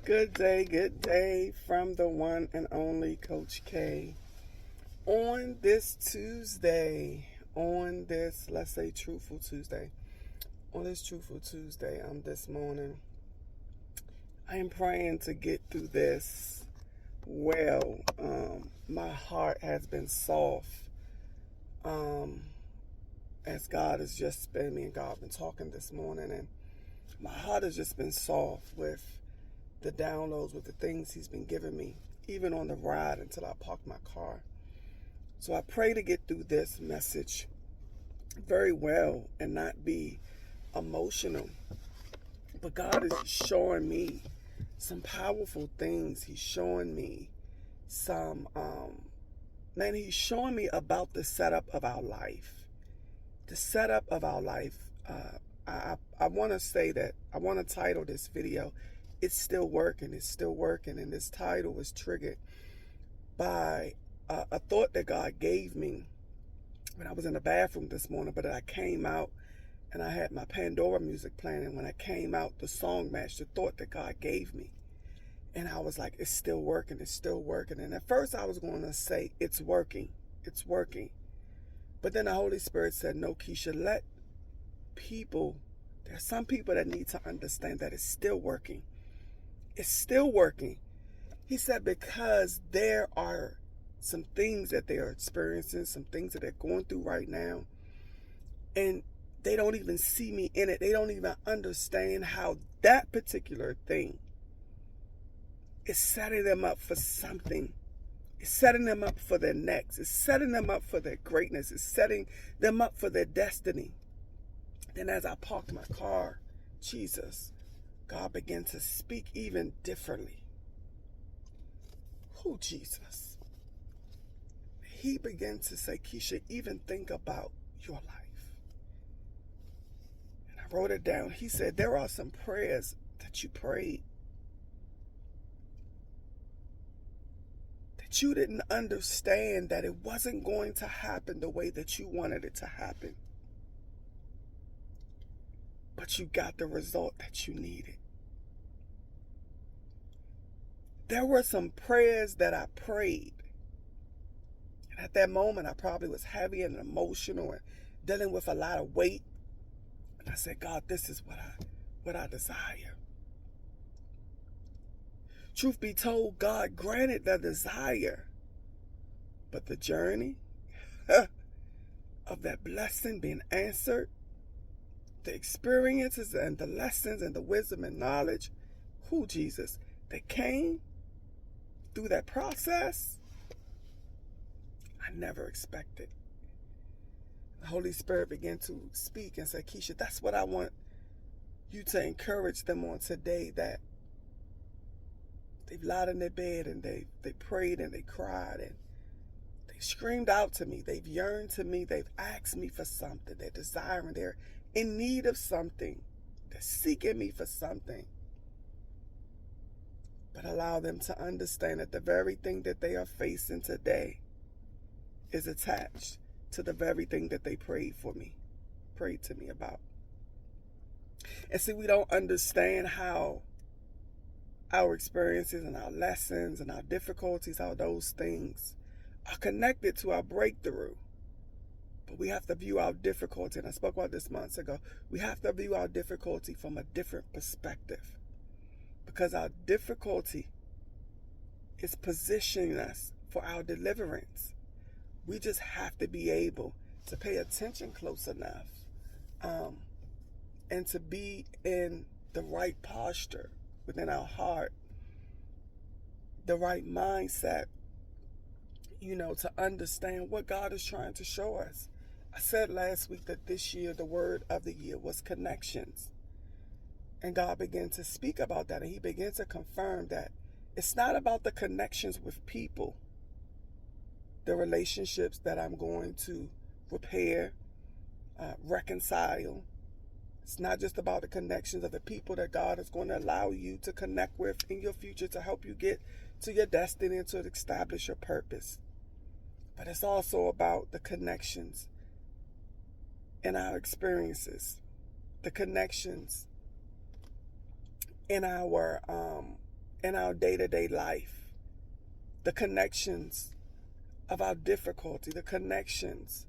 Good day from the one and only Coach K. On this Tuesday, let's say Truthful Tuesday, this morning, I am praying to get through this well. My heart has been soft, as God has just been, me and God have been talking this morning, and my heart has just been soft with the downloads, with the things He's been giving me, even on the ride until I parked my car. So I pray to get through this message very well and not be emotional. But God is showing me some powerful things. He's showing me He's showing me about the setup of our life. The setup of our life. I want to say that I want to title this video, It's Still Working, and this title was triggered by a thought that God gave me when I was in the bathroom this morning, but I came out and I had my Pandora music playing, and when I came out, the song matched the thought that God gave me. And I was like, it's still working. And at first I was going to say, it's working. But then the Holy Spirit said, no, Keisha, there's some people that need to understand that it's still working. It's still working. He said, because there are some things that they are experiencing, some things that they're going through right now, and they don't even see me in it. They don't even understand how that particular thing is setting them up for something. It's setting them up for their next. It's setting them up for their greatness. It's setting them up for their destiny. Then as I parked my car, God began to speak even differently. Who, Jesus? He began to say, Keisha, even think about your life. And I wrote it down. He said, there are some prayers that you prayed that you didn't understand that it wasn't going to happen the way that you wanted it to happen. But you got the result that you needed. There were some prayers that I prayed. And at that moment, I probably was heavy and emotional and dealing with a lot of weight. And I said, God, this is what I desire. Truth be told, God granted the desire. But the journey of that blessing being answered, the experiences and the lessons and the wisdom and knowledge, Jesus, that came through that process, I never expected. The Holy Spirit began to speak and say, Keisha, that's what I want you to encourage them on today, that they've lied in their bed and they prayed and they cried and they screamed out to me. They've yearned to me. They've asked me for something. They're desiring. They're in need of something. They're seeking me for something. But allow them to understand that the very thing that they are facing today is attached to the very thing that they prayed to me about. And see, we don't understand how our experiences and our lessons and our difficulties, how those things are connected to our breakthrough. But we have to view our difficulty, and I spoke about this months ago, we have to view our difficulty from a different perspective. Because our difficulty is positioning us for our deliverance. We just have to be able to pay attention close enough, and to be in the right posture within our heart, the right mindset, to understand what God is trying to show us. I said last week that this year, the word of the year was connections. And God began to speak about that. And He began to confirm that it's not about the connections with people, the relationships that I'm going to repair, reconcile. It's not just about the connections of the people that God is going to allow you to connect with in your future to help you get to your destiny and to establish your purpose. But it's also about the connections in our experiences, the connections in our in our day-to-day life, the connections of our difficulty, the connections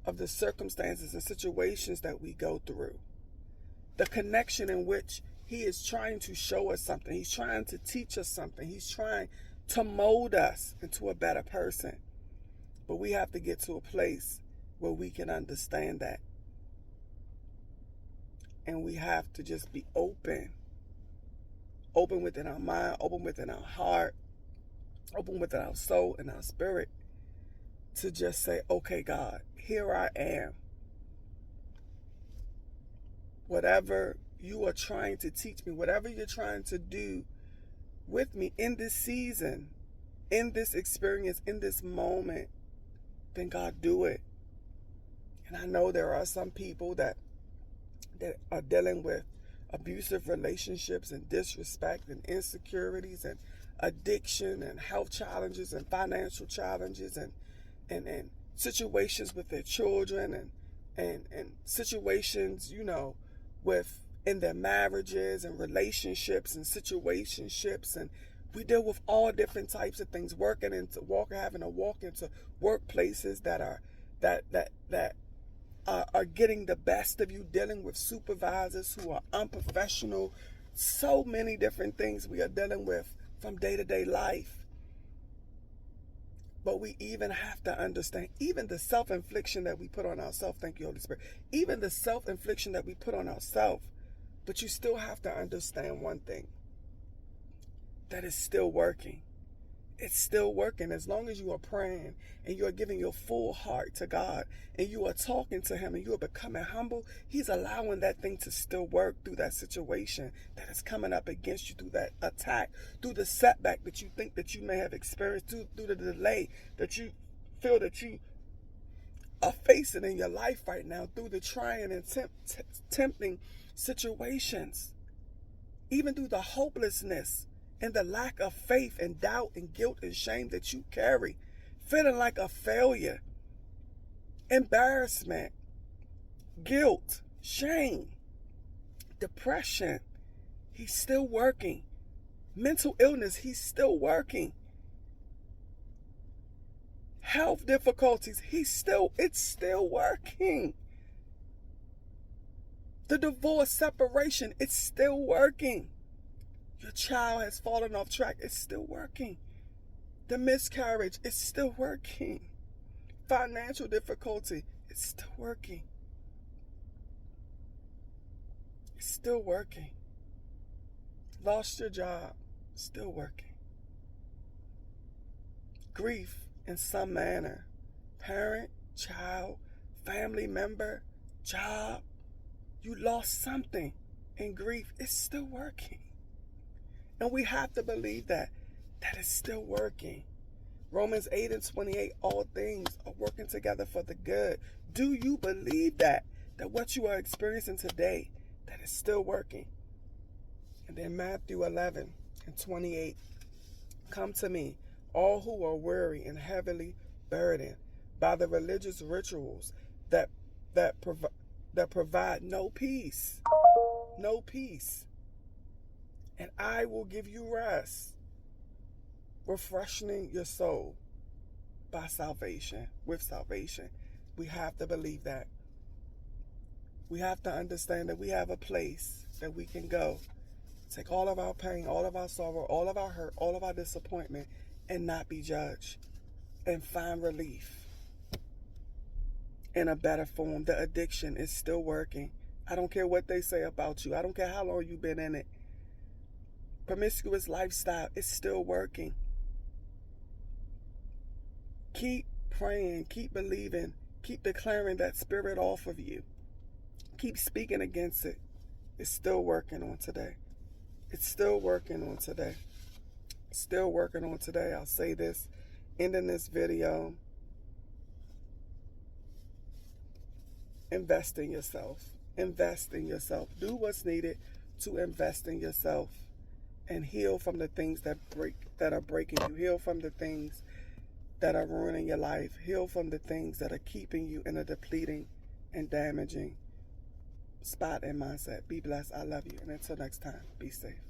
of the circumstances and situations that we go through, the connection in which he is trying to show us something. He's trying to teach us something. He's trying to mold us into a better person. But we have to get to a place where we can understand that. And we have to just be open. Open within our mind, open within our heart, open within our soul and our spirit to just say, okay, God, here I am. Whatever you are trying to teach me, whatever you're trying to do with me in this season, in this experience, in this moment, then God, do it. And I know there are some people that are dealing with abusive relationships and disrespect and insecurities and addiction and health challenges and financial challenges and situations with their children and situations, with in their marriages and relationships and situationships. And we deal with all different types of things, having to walk into workplaces that are getting the best of you, dealing with supervisors who are unprofessional. So many different things we are dealing with from day-to-day life. But we even have to understand, even the self-infliction that we put on ourselves, thank you, Holy Spirit, even the self-infliction that we put on ourselves, but you still have to understand one thing, that it's still working. It's still working. As long as you are praying and you are giving your full heart to God and you are talking to him and you are becoming humble, he's allowing that thing to still work through that situation that is coming up against you, through that attack, through the setback that you think that you may have experienced, through the delay that you feel that you are facing in your life right now, through the trying and tempting situations, even through the hopelessness and the lack of faith and doubt and guilt and shame that you carry, feeling like a failure, embarrassment, guilt, shame, depression, he's still working. Mental illness, he's still working. Health difficulties, it's still working. The divorce, separation, it's still working. Your child has fallen off track, it's still working. The miscarriage, it's still working. Financial difficulty, it's still working. It's still working. Lost your job, still working. Grief in some manner, parent, child, family member, job, you lost something in grief, it's still working. And we have to believe that it's still working. Romans 8:28, all things are working together for the good. Do you believe that what you are experiencing today, that is still working? And then Matthew 11:28, come to me, all who are weary and heavily burdened by the religious rituals that provide no peace. No peace. And I will give you rest, refreshing your soul with salvation. We have to believe that. We have to understand that we have a place that we can go, take all of our pain, all of our sorrow, all of our hurt, all of our disappointment, and not be judged, and find relief in a better form. The addiction is still working. I don't care what they say about you. I don't care how long you've been in it. Promiscuous lifestyle is still working. Keep praying, keep believing, keep declaring that spirit off of you. Keep speaking against it. It's still working on today. It's still working on today. Still working on today. I'll say this, ending this video. Invest in yourself. Invest in yourself. Do what's needed to invest in yourself. And heal from the things that are breaking you. Heal from the things that are ruining your life. Heal from the things that are keeping you in a depleting and damaging spot and mindset. Be blessed. I love you. And until next time, be safe.